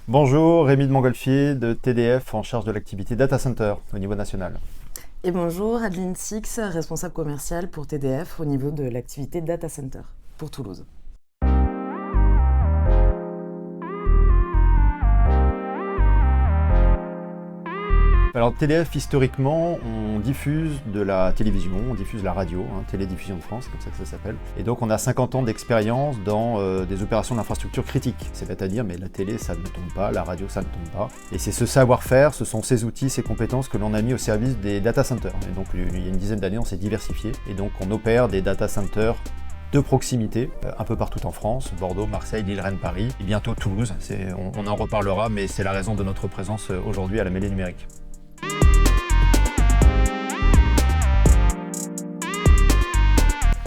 Bonjour, Rémi de Montgolfier de TDF en charge de l'activité Data Center au niveau national. Et bonjour, Adeline Six, responsable commercial pour TDF au niveau de l'activité Data Center pour Toulouse. Alors TDF, historiquement, on diffuse de la télévision, on diffuse la radio, Télédiffusion de France, c'est comme ça que ça s'appelle. Et donc on a 50 ans d'expérience dans des opérations d'infrastructure critiques. C'est-à-dire, mais la télé, ça ne tombe pas, la radio, ça ne tombe pas. Et c'est ce savoir-faire, ce sont ces outils, ces compétences que l'on a mis au service des data centers. Et donc il y a une dizaine d'années, on s'est diversifié. Et donc on opère des data centers de proximité, un peu partout en France, Bordeaux, Marseille, Lille, Rennes, Paris, et bientôt Toulouse. On en reparlera, mais c'est la raison de notre présence aujourd'hui à la mêlée numérique.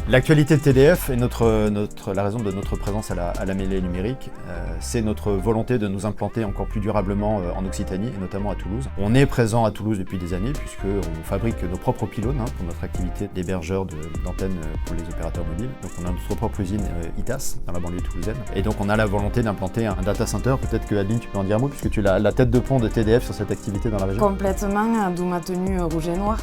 L'actualité de TDF et la raison de notre présence à la mêlée numérique, c'est notre volonté de nous implanter encore plus durablement en Occitanie et notamment à Toulouse. On est présent à Toulouse depuis des années puisqu'on fabrique nos propres pylônes pour notre activité d'hébergeur d'antennes pour les opérateurs mobiles. Donc on a notre propre usine ITAS dans la banlieue toulousaine. Et donc on a la volonté d'implanter un data center. Peut-être que Adeline, tu peux en dire un mot puisque tu es la tête de pont de TDF sur cette activité dans la région. Complètement, d'où ma tenue rouge et noir.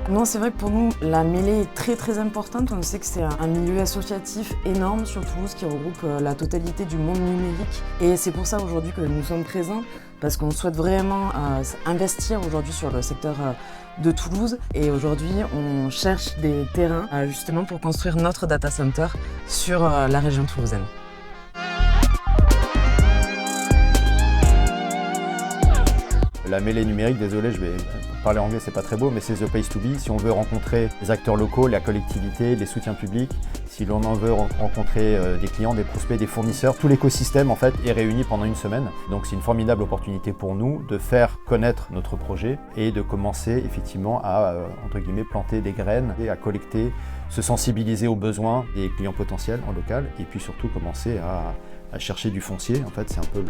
Non, c'est vrai que pour nous, la mêlée est très très importante. On sait que c'est un milieu associatif énorme sur Toulouse qui regroupe la totalité du monde numérique. Et c'est pour ça aujourd'hui que nous sommes présents, parce qu'on souhaite vraiment investir aujourd'hui sur le secteur de Toulouse. Et aujourd'hui, on cherche des terrains justement pour construire notre data center sur la région toulousaine. La mêlée numérique, désolé, je vais parler anglais, c'est pas très beau, mais c'est the place to be. Si on veut rencontrer les acteurs locaux, la collectivité, les soutiens publics, si l'on en veut rencontrer des clients, des prospects, des fournisseurs, tout l'écosystème en fait est réuni pendant une semaine. Donc c'est une formidable opportunité pour nous de faire connaître notre projet et de commencer effectivement à entre guillemets planter des graines et à collecter, se sensibiliser aux besoins des clients potentiels en local et puis surtout commencer à chercher du foncier. En fait, c'est un peu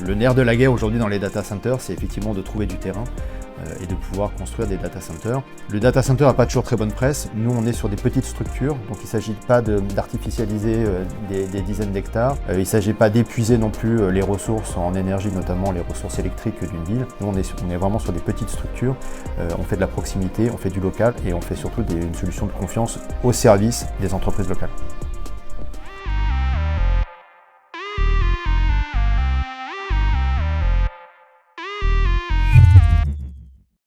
le nerf de la guerre aujourd'hui dans les data centers, c'est effectivement de trouver du terrain et de pouvoir construire des data centers. Le data center n'a pas toujours très bonne presse. Nous, on est sur des petites structures, donc il ne s'agit pas d'artificialiser des dizaines d'hectares. Il ne s'agit pas d'épuiser non plus les ressources en énergie, notamment les ressources électriques d'une ville. Nous, on est vraiment sur des petites structures. On fait de la proximité, on fait du local et on fait surtout une solution de confiance au service des entreprises locales.